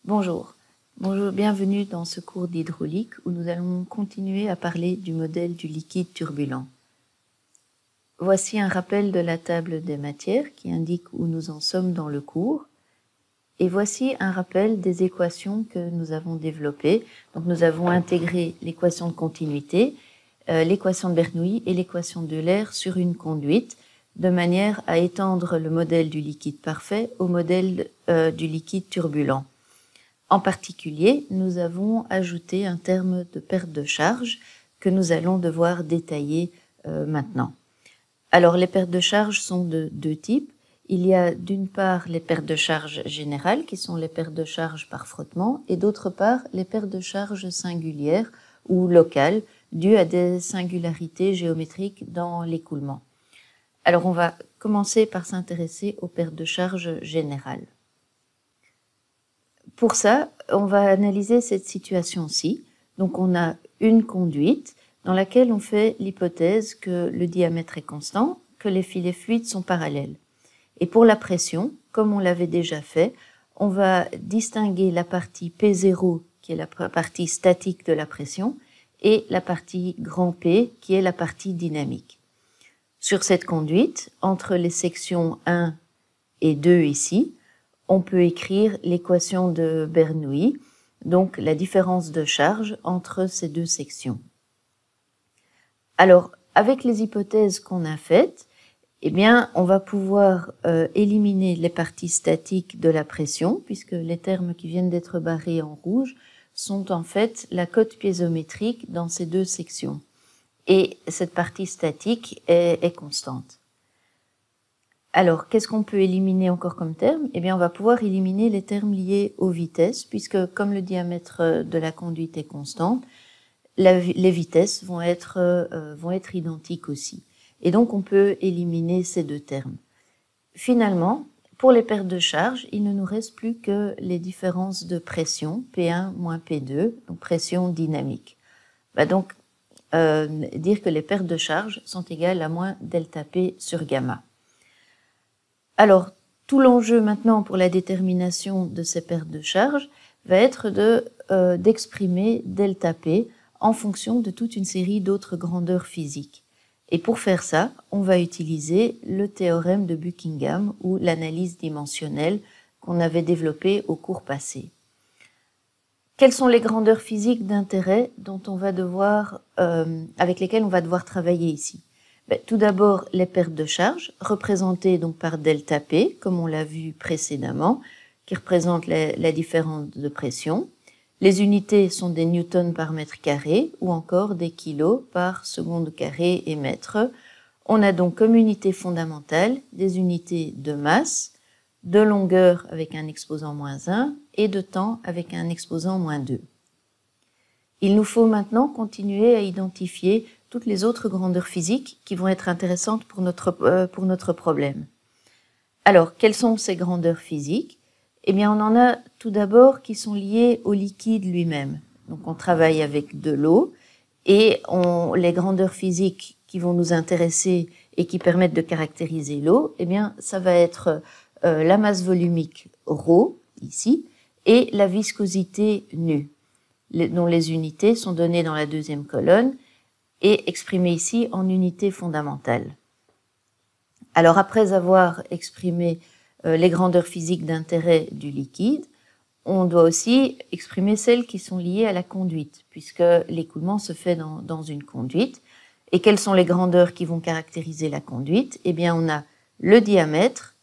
Bonjour, bienvenue dans ce cours d'hydraulique où nous allons continuer à parler du modèle du liquide turbulent. Voici un rappel de la table des matières qui indique où nous en sommes dans le cours. Et voici un rappel des équations que nous avons développées. Donc nous avons intégré l'équation de continuité, l'équation de Bernoulli et l'équation d'Euler sur une conduite, de manière à étendre le modèle du liquide parfait au modèle du liquide turbulent. En particulier, nous avons ajouté un terme de perte de charge que nous allons devoir détailler maintenant. Alors, les pertes de charge sont de deux types. Il y a d'une part les pertes de charge générales, qui sont les pertes de charge par frottement, et d'autre part les pertes de charge singulières ou locales, dues à des singularités géométriques dans l'écoulement. Alors, on va commencer par s'intéresser aux pertes de charge générales. Pour ça, on va analyser cette situation-ci. Donc, on a une conduite dans laquelle on fait l'hypothèse que le diamètre est constant, que les filets fluides sont parallèles. Et pour la pression, comme on l'avait déjà fait, on va distinguer la partie P0, qui est la partie statique de la pression, et la partie grand P, qui est la partie dynamique. Sur cette conduite, entre les sections 1 et 2 ici, on peut écrire l'équation de Bernoulli, donc la différence de charge entre ces deux sections. Alors, avec les hypothèses qu'on a faites, eh bien, on va pouvoir éliminer les parties statiques de la pression, puisque les termes qui viennent d'être barrés en rouge sont en fait la cote piézométrique dans ces deux sections. Et cette partie statique est constante. Alors, qu'est-ce qu'on peut éliminer encore comme terme? Eh bien, on va pouvoir éliminer les termes liés aux vitesses, puisque comme le diamètre de la conduite est constant, les vitesses vont être identiques aussi. Et donc, on peut éliminer ces deux termes. Finalement, pour les pertes de charge, il ne nous reste plus que les différences de pression, P1 moins P2, donc pression dynamique. Donc, dire que les pertes de charge sont égales à moins delta P sur gamma. Alors, tout l'enjeu maintenant pour la détermination de ces pertes de charge va être d'exprimer delta P en fonction de toute une série d'autres grandeurs physiques. Et pour faire ça, on va utiliser le théorème de Buckingham ou l'analyse dimensionnelle qu'on avait développé au cours passé. Quelles sont les grandeurs physiques d'intérêt avec lesquelles on va devoir travailler ici? Tout d'abord, les pertes de charge, représentées donc par delta P, comme on l'a vu précédemment, qui représente la différence de pression. Les unités sont des newtons par mètre carré ou encore des kilos par seconde carré et mètre. On a donc comme unité fondamentale des unités de masse, de longueur avec un exposant -1 et de temps avec un exposant -2. Il nous faut maintenant continuer à identifier toutes les autres grandeurs physiques qui vont être intéressantes pour notre problème. Alors, quelles sont ces grandeurs physiques? Eh bien, on en a tout d'abord qui sont liées au liquide lui-même. Donc, on travaille avec de l'eau et les grandeurs physiques qui vont nous intéresser et qui permettent de caractériser l'eau, eh bien, ça va être la masse volumique ρ, ici, et la viscosité nu, dont les unités sont données dans la deuxième colonne et exprimées ici en unités fondamentales. Alors, après avoir exprimé les grandeurs physiques d'intérêt du liquide, on doit aussi exprimer celles qui sont liées à la conduite, puisque l'écoulement se fait dans une conduite. Et quelles sont les grandeurs qui vont caractériser la conduite? Eh bien, on a le diamètre,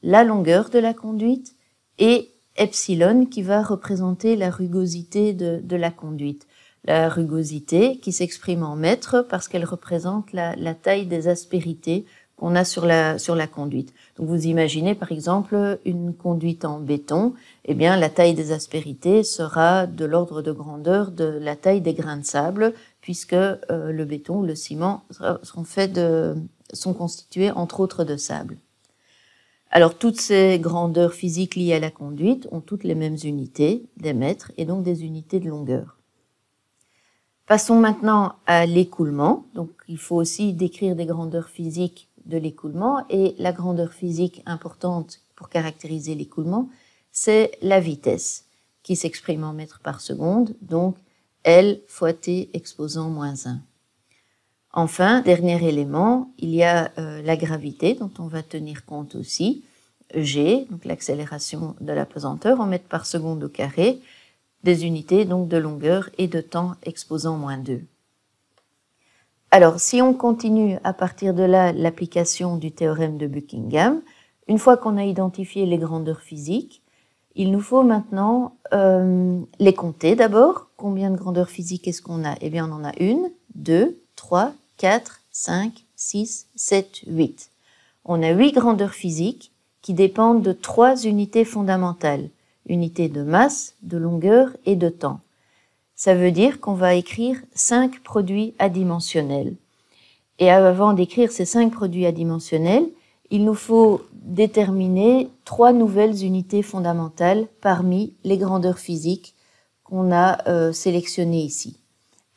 la longueur de la conduite et epsilon qui va représenter la rugosité de la conduite. La rugosité qui s'exprime en mètres parce qu'elle représente la taille des aspérités qu'on a sur la conduite. Donc vous imaginez par exemple une conduite en béton, eh bien la taille des aspérités sera de l'ordre de grandeur de la taille des grains de sable, puisque le béton ou le ciment sont constitués entre autres de sable. Alors toutes ces grandeurs physiques liées à la conduite ont toutes les mêmes unités, des mètres, et donc des unités de longueur. Passons maintenant à l'écoulement. Donc il faut aussi décrire des grandeurs physiques de l'écoulement, et la grandeur physique importante pour caractériser l'écoulement, c'est la vitesse. qui s'exprime en mètres par seconde, donc L fois T exposant moins 1. Enfin, dernier élément, il y a la gravité dont on va tenir compte aussi, G, donc l'accélération de la pesanteur en mètres par seconde au carré, des unités donc de longueur et de temps exposant moins 2. Alors, si on continue à partir de là l'application du théorème de Buckingham, une fois qu'on a identifié les grandeurs physiques, il nous faut maintenant les compter d'abord. Combien de grandeurs physiques est-ce qu'on a? Eh bien, on en a 1, 2, 3, 4, 5, 6, 7, 8. On a 8 grandeurs physiques qui dépendent de 3 unités fondamentales, unités de masse, de longueur et de temps. Ça veut dire qu'on va écrire 5 produits adimensionnels. Et avant d'écrire ces 5 produits adimensionnels, il nous faut déterminer 3 nouvelles unités fondamentales parmi les grandeurs physiques qu'on a sélectionnées ici.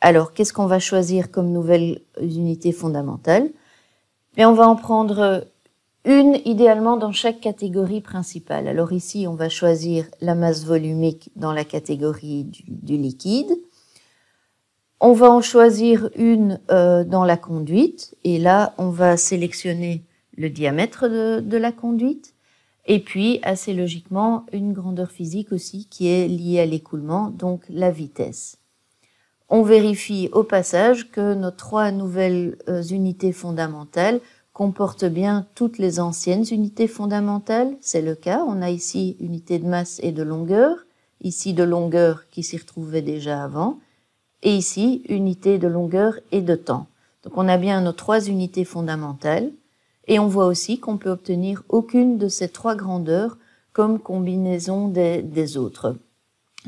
Alors, qu'est-ce qu'on va choisir comme nouvelles unités fondamentales? On va en prendre une idéalement dans chaque catégorie principale. Alors ici, on va choisir la masse volumique dans la catégorie du liquide. On va en choisir une dans la conduite, et là, on va sélectionner le diamètre de la conduite, et puis, assez logiquement, une grandeur physique aussi qui est liée à l'écoulement, donc la vitesse. On vérifie au passage que nos 3 nouvelles unités fondamentales comportent bien toutes les anciennes unités fondamentales. C'est le cas. On a ici unité de masse et de longueur, ici de longueur qui s'y retrouvait déjà avant, et ici unité de longueur et de temps. Donc on a bien nos 3 unités fondamentales, et on voit aussi qu'on peut obtenir aucune de ces 3 grandeurs comme combinaison des autres.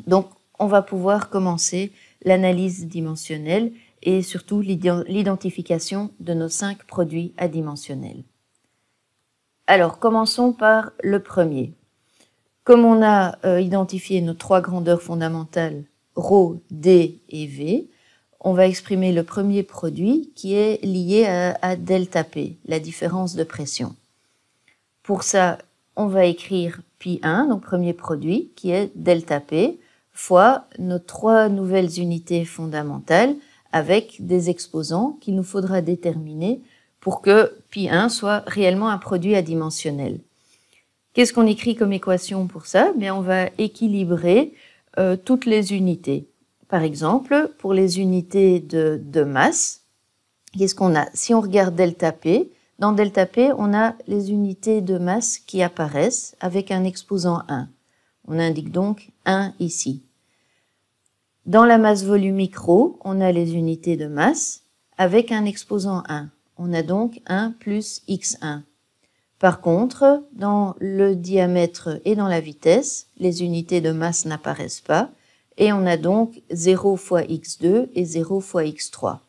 Donc on va pouvoir commencer l'analyse dimensionnelle et surtout l'identification de nos 5 produits adimensionnels. Alors, commençons par le premier. Comme on a identifié nos 3 grandeurs fondamentales, ρ, d et v, on va exprimer le premier produit qui est lié à delta P, la différence de pression. Pour ça, on va écrire pi1, donc premier produit, qui est delta P, fois nos 3 nouvelles unités fondamentales avec des exposants qu'il nous faudra déterminer pour que pi1 soit réellement un produit adimensionnel. Qu'est-ce qu'on écrit comme équation pour ça? Bien, on va équilibrer toutes les unités. Par exemple, pour les unités de masse, qu'est-ce qu'on a? Si on regarde delta P, dans delta P, on a les unités de masse qui apparaissent avec un exposant 1. On indique donc 1 ici. Dans la masse volumique ρ, on a les unités de masse avec un exposant 1. On a donc 1 plus x1. Par contre, dans le diamètre et dans la vitesse, les unités de masse n'apparaissent pas et on a donc 0 fois x2 et 0 fois x3.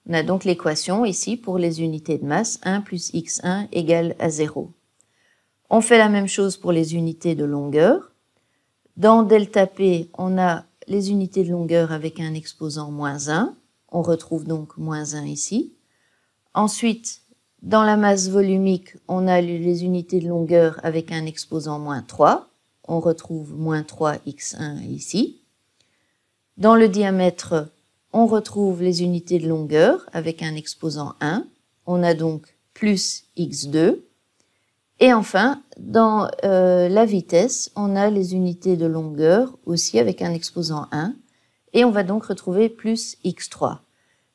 On a donc l'équation ici pour les unités de masse 1 plus x1 égale à 0. On fait la même chose pour les unités de longueur. Dans delta P, on a les unités de longueur avec un exposant moins 1. On retrouve donc moins 1 ici. Ensuite, dans la masse volumique, on a les unités de longueur avec un exposant moins 3. On retrouve moins 3x1 ici. Dans le diamètre, on retrouve les unités de longueur avec un exposant 1. On a donc plus x2. Et enfin, dans la vitesse, on a les unités de longueur aussi avec un exposant 1. Et on va donc retrouver plus x3.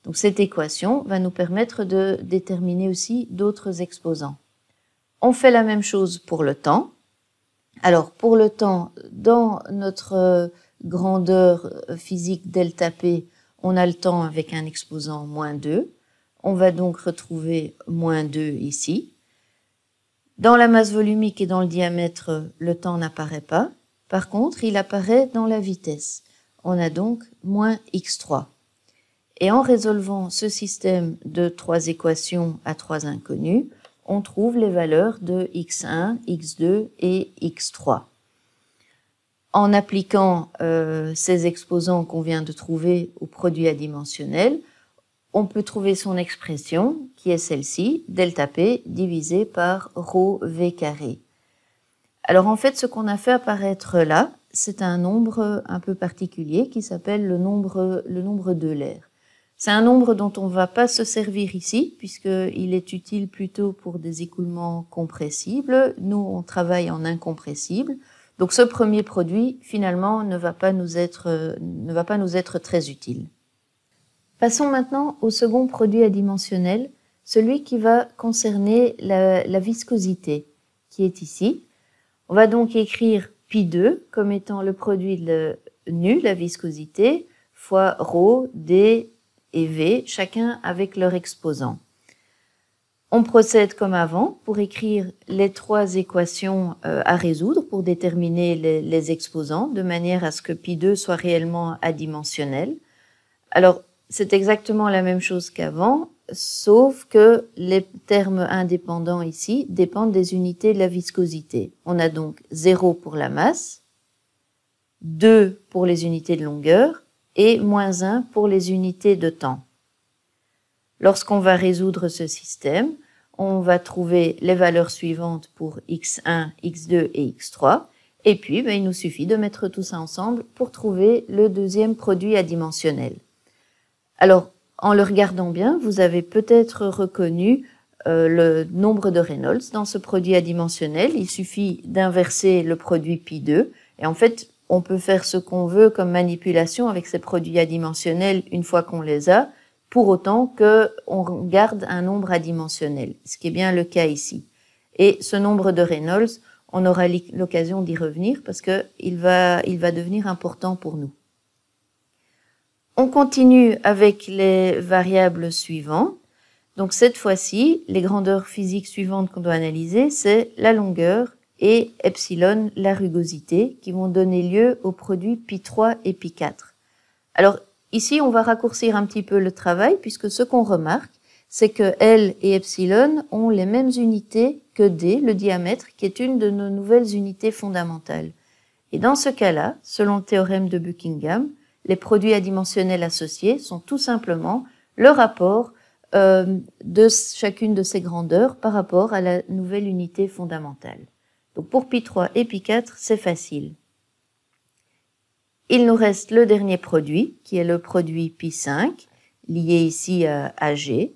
Donc cette équation va nous permettre de déterminer aussi d'autres exposants. On fait la même chose pour le temps. Alors pour le temps, dans notre grandeur physique delta P, on a le temps avec un exposant moins 2. On va donc retrouver moins 2 ici. Dans la masse volumique et dans le diamètre, le temps n'apparaît pas. Par contre, il apparaît dans la vitesse. On a donc moins x3. Et en résolvant ce système de 3 équations à 3 inconnus, on trouve les valeurs de x1, x2 et x3. En appliquant ces exposants qu'on vient de trouver au produit adimensionnel, on peut trouver son expression, qui est celle-ci, delta P divisé par ρ V carré. Alors en fait, ce qu'on a fait apparaître là, c'est un nombre un peu particulier qui s'appelle le nombre d'Euler. C'est un nombre dont on ne va pas se servir ici, puisqu'il est utile plutôt pour des écoulements compressibles. Nous, on travaille en incompressible. Donc ce premier produit, finalement, ne va pas nous être très utile. Passons maintenant au second produit adimensionnel, celui qui va concerner la viscosité, qui est ici. On va donc écrire pi2 comme étant le produit de nu, la viscosité, fois ρ, d et v, chacun avec leur exposant. On procède comme avant pour écrire les trois équations à résoudre pour déterminer les exposants, de manière à ce que pi2 soit réellement adimensionnel. Alors, c'est exactement la même chose qu'avant, sauf que les termes indépendants ici dépendent des unités de la viscosité. On a donc 0 pour la masse, 2 pour les unités de longueur et moins 1 pour les unités de temps. Lorsqu'on va résoudre ce système, on va trouver les valeurs suivantes pour x1, x2 et x3, et puis il nous suffit de mettre tout ça ensemble pour trouver le deuxième produit adimensionnel. Alors, en le regardant bien, vous avez peut-être reconnu le nombre de Reynolds dans ce produit adimensionnel. Il suffit d'inverser le produit pi2, et en fait, on peut faire ce qu'on veut comme manipulation avec ces produits adimensionnels une fois qu'on les a, pour autant qu'on garde un nombre adimensionnel, ce qui est bien le cas ici. Et ce nombre de Reynolds, on aura l'occasion d'y revenir parce qu'il va devenir important pour nous. On continue avec les variables suivantes. Donc cette fois-ci, les grandeurs physiques suivantes qu'on doit analyser, c'est la longueur et epsilon, la rugosité, qui vont donner lieu aux produits pi3 et pi4. Alors, ici, on va raccourcir un petit peu le travail, puisque ce qu'on remarque, c'est que L et epsilon ont les mêmes unités que D, le diamètre, qui est une de nos nouvelles unités fondamentales. Et dans ce cas-là, selon le théorème de Buckingham, les produits adimensionnels associés sont tout simplement le rapport de chacune de ces grandeurs par rapport à la nouvelle unité fondamentale. Donc pour pi3 et pi4, c'est facile. Il nous reste le dernier produit, qui est le produit pi5, lié ici à G.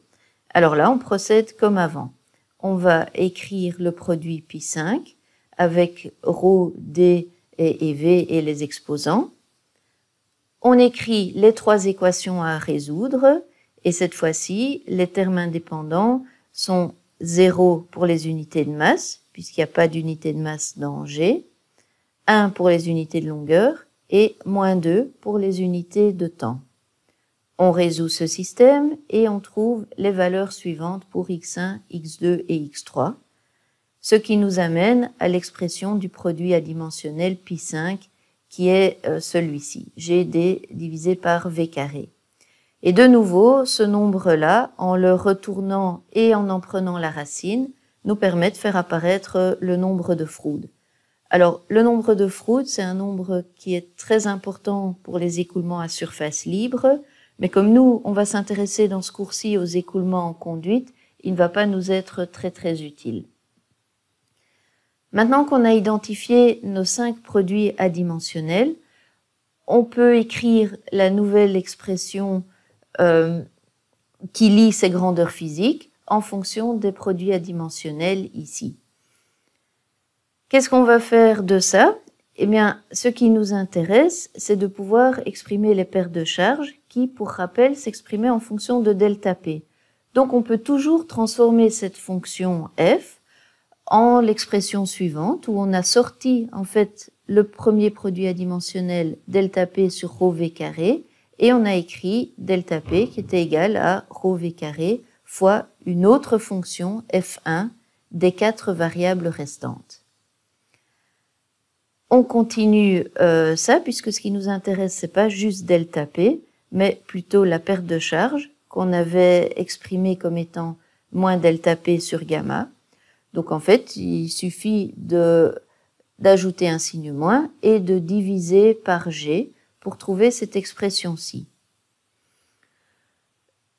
Alors là, on procède comme avant. On va écrire le produit pi5 avec ρ, d et v et les exposants. On écrit les trois équations à résoudre, et cette fois-ci, les termes indépendants sont 0 pour les unités de masse, puisqu'il n'y a pas d'unité de masse dans G, 1 pour les unités de longueur, et moins 2 pour les unités de temps. On résout ce système et on trouve les valeurs suivantes pour x1, x2 et x3, ce qui nous amène à l'expression du produit adimensionnel pi5 qui est celui-ci, GD divisé par V carré. Et de nouveau, ce nombre-là, en le retournant et en prenant la racine, nous permet de faire apparaître le nombre de Froude. Alors, le nombre de Froude, c'est un nombre qui est très important pour les écoulements à surface libre, mais comme nous, on va s'intéresser dans ce cours-ci aux écoulements en conduite, il ne va pas nous être très utile. Maintenant qu'on a identifié nos 5 produits adimensionnels, on peut écrire la nouvelle expression qui lie ces grandeurs physiques en fonction des produits adimensionnels ici. Qu'est-ce qu'on va faire de ça? Eh bien, ce qui nous intéresse, c'est de pouvoir exprimer les paires de charges qui, pour rappel, s'exprimaient en fonction de delta P. Donc, on peut toujours transformer cette fonction f en l'expression suivante, où on a sorti, en fait, le premier produit adimensionnel delta P sur ρ v carré, et on a écrit delta P qui était égal à ρ v carré fois une autre fonction f1 des 4 variables restantes. On continue ça, puisque ce qui nous intéresse, c'est pas juste delta P, mais plutôt la perte de charge qu'on avait exprimée comme étant moins delta P sur gamma. Donc en fait, il suffit d'ajouter un signe moins et de diviser par G pour trouver cette expression-ci.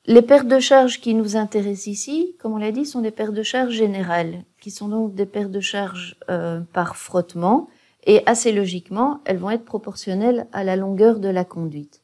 Les paires de charges qui nous intéressent ici, comme on l'a dit, sont des paires de charges générales, qui sont donc des paires de charges par frottement, et assez logiquement, elles vont être proportionnelles à la longueur de la conduite.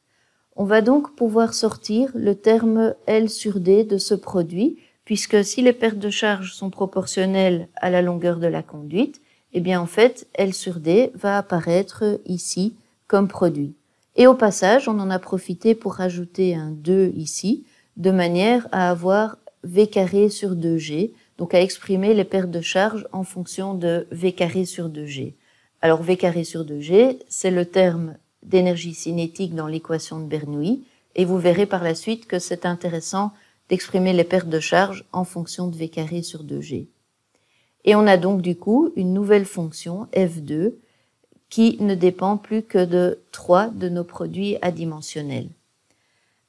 On va donc pouvoir sortir le terme L sur D de ce produit, puisque si les pertes de charge sont proportionnelles à la longueur de la conduite, eh bien en fait, L sur D va apparaître ici comme produit. Et au passage, on en a profité pour rajouter un 2 ici, de manière à avoir V carré sur 2G, donc à exprimer les pertes de charge en fonction de V carré sur 2G. Alors V carré sur 2G, c'est le terme d'énergie cinétique dans l'équation de Bernoulli, et vous verrez par la suite que c'est intéressant d'exprimer les pertes de charge en fonction de V carré sur 2G. Et on a donc du coup une nouvelle fonction, F2, qui ne dépend plus que de 3 de nos produits adimensionnels.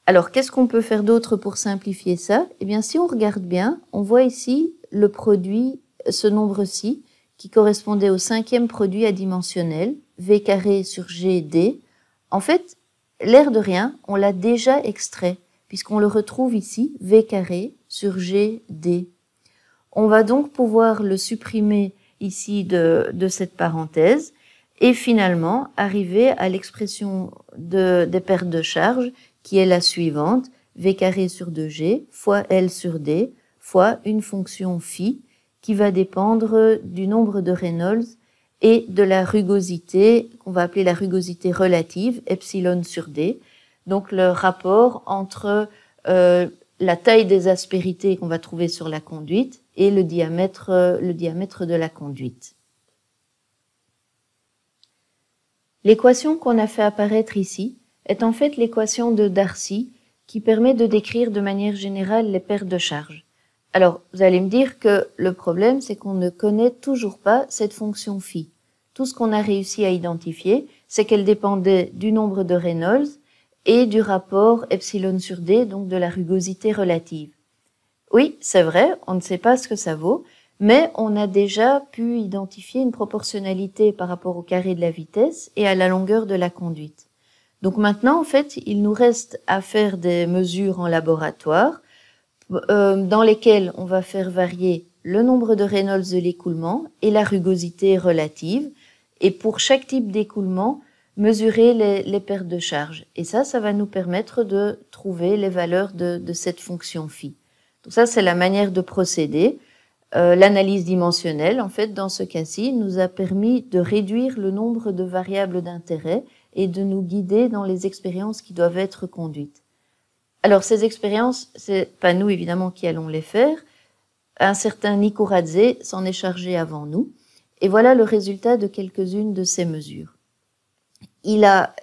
Alors, qu'est-ce qu'on peut faire d'autre pour simplifier ça? Eh bien, si on regarde bien, on voit ici le produit, ce nombre-ci, qui correspondait au 5e produit adimensionnel, V carré sur GD. En fait, l'air de rien, on l'a déjà extrait, puisqu'on le retrouve ici, V carré sur GD. On va donc pouvoir le supprimer ici de cette parenthèse, et finalement arriver à l'expression des pertes de charge, qui est la suivante, V carré sur 2G fois L sur D fois une fonction phi qui va dépendre du nombre de Reynolds et de la rugosité, qu'on va appeler la rugosité relative, epsilon sur D. Donc le rapport entre la taille des aspérités qu'on va trouver sur la conduite et le diamètre de la conduite. L'équation qu'on a fait apparaître ici est en fait l'équation de Darcy qui permet de décrire de manière générale les pertes de charge. Alors, vous allez me dire que le problème, c'est qu'on ne connaît toujours pas cette fonction phi. Tout ce qu'on a réussi à identifier, c'est qu'elle dépendait du nombre de Reynolds et du rapport epsilon sur D, donc de la rugosité relative. Oui, c'est vrai, on ne sait pas ce que ça vaut, mais on a déjà pu identifier une proportionnalité par rapport au carré de la vitesse et à la longueur de la conduite. Donc maintenant, en fait, il nous reste à faire des mesures en laboratoire dans lesquelles on va faire varier le nombre de Reynolds de l'écoulement et la rugosité relative, et pour chaque type d'écoulement, mesurer les pertes de charge. Et ça va nous permettre de trouver les valeurs de cette fonction phi. Donc ça, c'est la manière de procéder. L'analyse dimensionnelle, en fait, dans ce cas-ci, nous a permis de réduire le nombre de variables d'intérêt et de nous guider dans les expériences qui doivent être conduites. Alors, ces expériences, c'est pas nous, évidemment, qui allons les faire. Un certain Nikuradze s'en est chargé avant nous. Et voilà le résultat de quelques-unes de ces mesures. Il a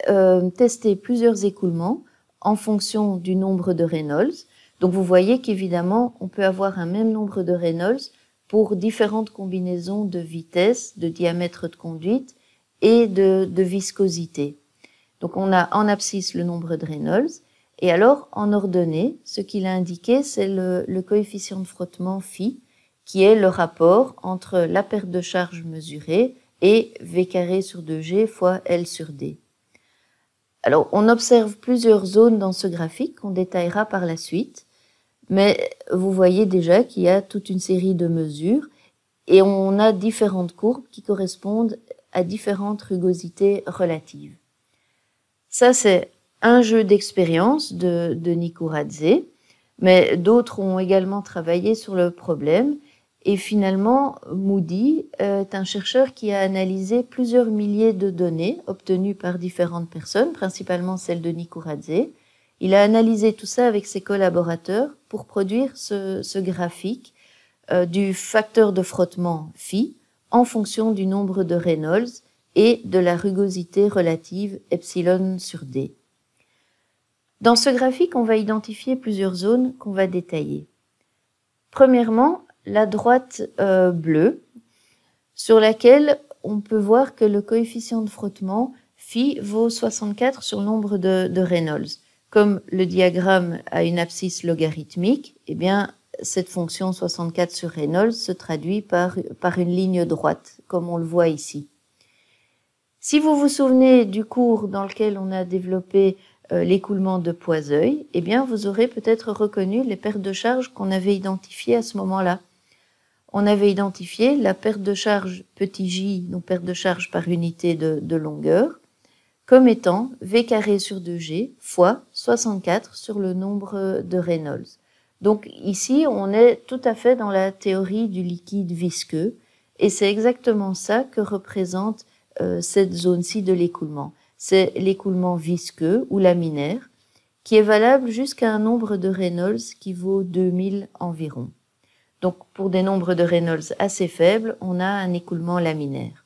testé plusieurs écoulements en fonction du nombre de Reynolds. Donc, vous voyez qu'évidemment, on peut avoir un même nombre de Reynolds pour différentes combinaisons de vitesse, de diamètre de conduite et de viscosité. Donc, on a en abscisse le nombre de Reynolds. Et alors, en ordonnée, ce qu'il a indiqué, c'est le coefficient de frottement phi, qui est le rapport entre la perte de charge mesurée et V carré sur 2G fois L sur D. Alors, on observe plusieurs zones dans ce graphique qu'on détaillera par la suite, mais vous voyez déjà qu'il y a toute une série de mesures et on a différentes courbes qui correspondent à différentes rugosités relatives. Ça, c'est un jeu d'expérience de Nikuradze, mais d'autres ont également travaillé sur le problème. Et finalement, Moody est un chercheur qui a analysé plusieurs milliers de données obtenues par différentes personnes, principalement celles de Nikuradze. Il a analysé tout ça avec ses collaborateurs pour produire ce graphique du facteur de frottement phi en fonction du nombre de Reynolds et de la rugosité relative epsilon sur D. Dans ce graphique, on va identifier plusieurs zones qu'on va détailler. Premièrement, la droite bleue, sur laquelle on peut voir que le coefficient de frottement phi vaut 64 sur le nombre de Reynolds. Comme le diagramme a une abscisse logarithmique, eh bien, cette fonction 64 sur Reynolds se traduit par une ligne droite, comme on le voit ici. Si vous vous souvenez du cours dans lequel on a développé l'écoulement de Poiseuil, eh bien, vous aurez peut-être reconnu les pertes de charge qu'on avait identifiées à ce moment-là. on avait identifié la perte de charge petit j, donc perte de charge par unité de longueur, comme étant V carré sur 2G fois 64 sur le nombre de Reynolds. Donc ici, on est tout à fait dans la théorie du liquide visqueux, et c'est exactement ça que représente cette zone-ci de l'écoulement. C'est l'écoulement visqueux ou laminaire, qui est valable jusqu'à un nombre de Reynolds qui vaut 2000 environ. Donc pour des nombres de Reynolds assez faibles, on a un écoulement laminaire.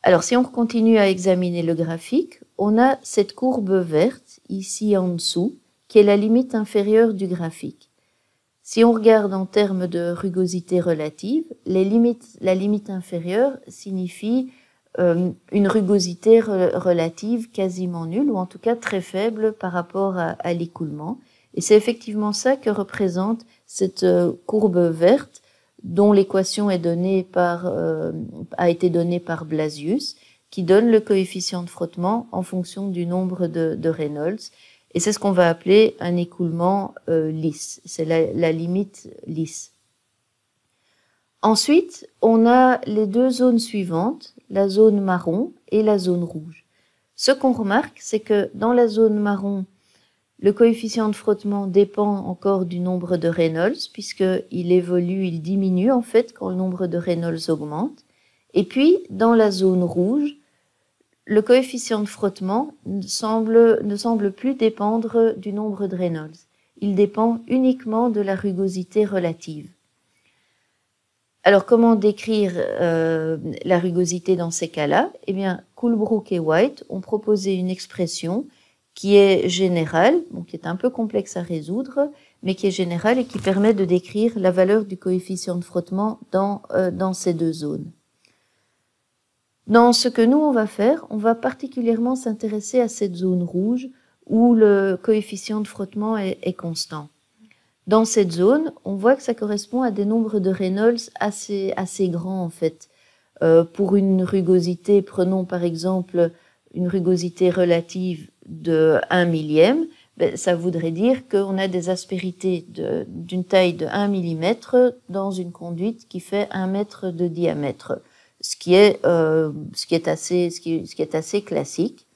Alors si on continue à examiner le graphique, on a cette courbe verte ici en dessous, qui est la limite inférieure du graphique. Si on regarde en termes de rugosité relative, la limite inférieure signifie une rugosité relative quasiment nulle, ou en tout cas très faible par rapport à l'écoulement. Et c'est effectivement ça que représente cette courbe verte, dont l'équation est donnée a été donnée par Blasius, qui donne le coefficient de frottement en fonction du nombre de Reynolds. Et c'est ce qu'on va appeler un écoulement lisse. C'est la limite lisse. Ensuite, on a les deux zones suivantes, la zone marron et la zone rouge. Ce qu'on remarque, c'est que dans la zone marron, le coefficient de frottement dépend encore du nombre de Reynolds, puisqu'il évolue, il diminue en fait quand le nombre de Reynolds augmente. Et puis, dans la zone rouge, le coefficient de frottement ne semble plus dépendre du nombre de Reynolds. Il dépend uniquement de la rugosité relative. Alors, comment décrire la rugosité dans ces cas-là? Eh bien, Coolbrook et White ont proposé une expression qui est générale, qui est un peu complexe à résoudre, mais qui est générale et qui permet de décrire la valeur du coefficient de frottement dans ces deux zones. Dans ce que nous, on va faire, on va particulièrement s'intéresser à cette zone rouge où le coefficient de frottement est constant. Dans cette zone, on voit que ça correspond à des nombres de Reynolds assez grands en fait. Pour une rugosité, prenons par exemple une rugosité relative de 1 millième, ça voudrait dire qu'on a des aspérités d'une taille de 1 mm dans une conduite qui fait 1 mètre de diamètre, ce qui est assez classique.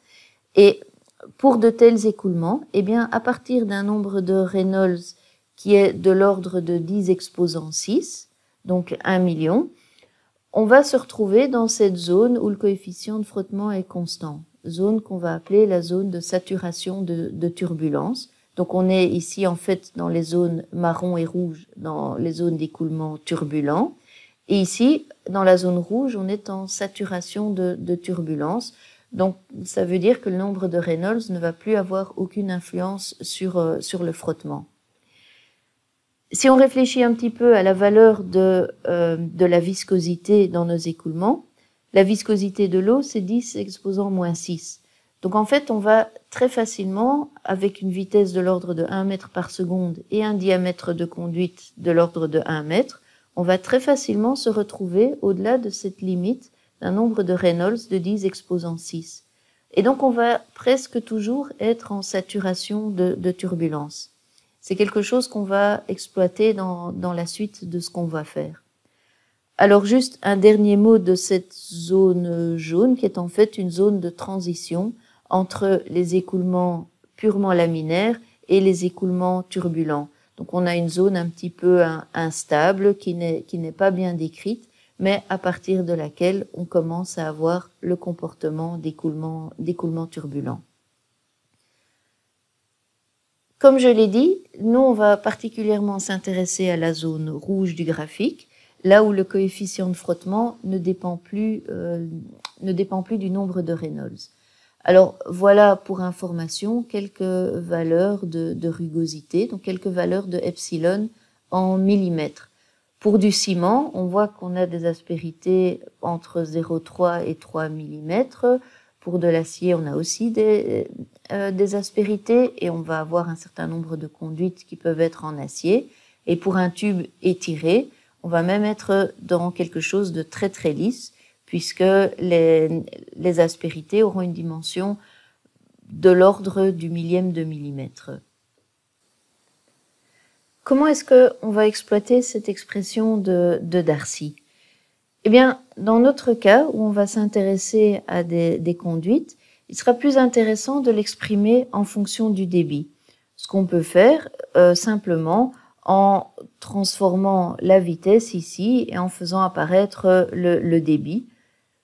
Et pour de tels écoulements, eh bien, à partir d'un nombre de Reynolds qui est de l'ordre de 10 exposant 6, donc 1 million, on va se retrouver dans cette zone où le coefficient de frottement est constant, zone qu'on va appeler la zone de saturation de turbulence. Donc on est ici en fait dans les zones marron et rouge, dans les zones d'écoulement turbulent. Et ici, dans la zone rouge, on est en saturation de turbulence. Donc ça veut dire que le nombre de Reynolds ne va plus avoir aucune influence sur le frottement. Si on réfléchit un petit peu à la valeur de la viscosité dans nos écoulements, la viscosité de l'eau, c'est 10 exposant moins 6. Donc en fait, on va très facilement, avec une vitesse de l'ordre de 1 mètre par seconde et un diamètre de conduite de l'ordre de 1 mètre, on va très facilement se retrouver au-delà de cette limite d'un nombre de Reynolds de 10 exposant 6. Et donc on va presque toujours être en saturation de turbulence. C'est quelque chose qu'on va exploiter dans la suite de ce qu'on va faire. Alors juste un dernier mot de cette zone jaune qui est en fait une zone de transition entre les écoulements purement laminaires et les écoulements turbulents. Donc on a une zone un petit peu instable qui n'est pas bien décrite, mais à partir de laquelle on commence à avoir le comportement d'écoulement turbulent. Comme je l'ai dit, nous on va particulièrement s'intéresser à la zone rouge du graphique, là où le coefficient de frottement ne dépend plus du nombre de Reynolds. Alors voilà pour information quelques valeurs de rugosité, donc quelques valeurs de epsilon en millimètres. Pour du ciment, on voit qu'on a des aspérités entre 0,3 et 3 mm. Pour de l'acier, on a aussi des aspérités et on va avoir un certain nombre de conduites qui peuvent être en acier. Et pour un tube étiré, on va même être dans quelque chose de très très lisse, puisque les aspérités auront une dimension de l'ordre du millième de millimètre. Comment est-ce qu'on va exploiter cette expression de Darcy? Eh bien, dans notre cas, où on va s'intéresser à des conduites, il sera plus intéressant de l'exprimer en fonction du débit. Ce qu'on peut faire simplement en transformant la vitesse ici et en faisant apparaître le débit,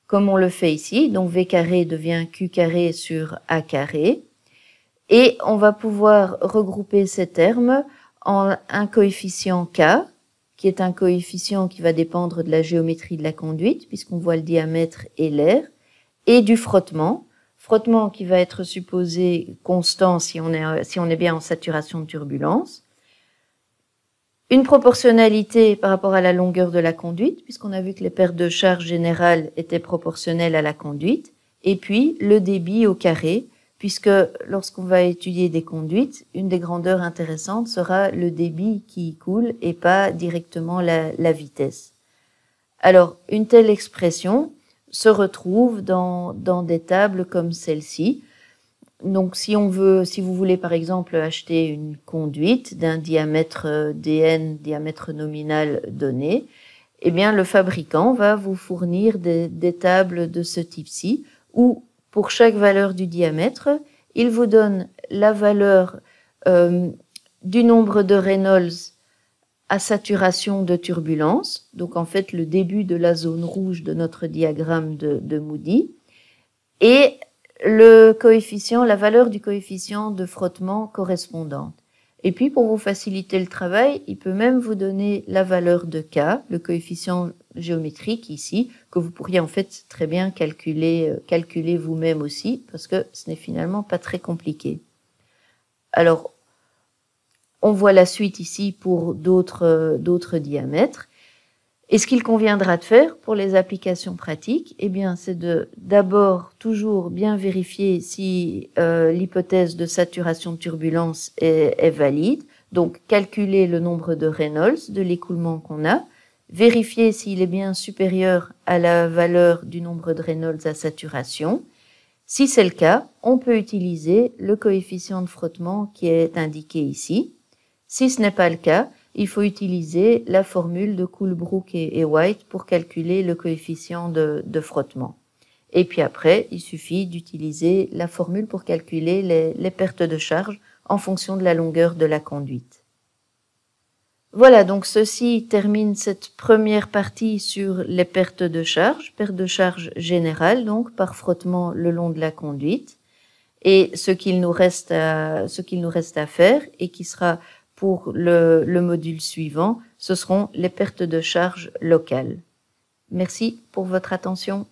comme on le fait ici. Donc V carré devient Q carré sur A carré. Et on va pouvoir regrouper ces termes en un coefficient K, qui est un coefficient qui va dépendre de la géométrie de la conduite, puisqu'on voit le diamètre et l'air, et du frottement. Frottement qui va être supposé constant si on est bien en saturation de turbulence. Une proportionnalité par rapport à la longueur de la conduite, puisqu'on a vu que les pertes de charge générales étaient proportionnelles à la conduite. Et puis le débit au carré, puisque lorsqu'on va étudier des conduites, une des grandeurs intéressantes sera le débit qui y coule et pas directement la vitesse. Alors, une telle expression se retrouve dans des tables comme celle-ci. Donc, si vous voulez par exemple acheter une conduite d'un diamètre dn, diamètre nominal donné, eh bien, le fabricant va vous fournir des tables de ce type-ci où pour chaque valeur du diamètre, il vous donne la valeur du nombre de Reynolds à saturation de turbulence, donc en fait le début de la zone rouge de notre diagramme de Moody, et le coefficient, la valeur du coefficient de frottement correspondante. Et puis pour vous faciliter le travail, il peut même vous donner la valeur de K, le coefficient géométrique ici, que vous pourriez en fait très bien calculer vous-même aussi, parce que ce n'est finalement pas très compliqué. Alors, on voit la suite ici pour d'autres diamètres. Et ce qu'il conviendra de faire pour les applications pratiques, eh bien, c'est de d'abord toujours bien vérifier si l'hypothèse de saturation de turbulence est valide. Donc, calculer le nombre de Reynolds de l'écoulement qu'on a, vérifier s'il est bien supérieur à la valeur du nombre de Reynolds à saturation. Si c'est le cas, on peut utiliser le coefficient de frottement qui est indiqué ici. Si ce n'est pas le cas, il faut utiliser la formule de Coolbrook et White pour calculer le coefficient de frottement. Et puis après, il suffit d'utiliser la formule pour calculer les pertes de charge en fonction de la longueur de la conduite. Voilà, donc ceci termine cette première partie sur les pertes de charge générales, donc par frottement le long de la conduite. Et ce qu'il nous reste à faire et qui sera pour le module suivant, ce seront les pertes de charge locales. Merci pour votre attention.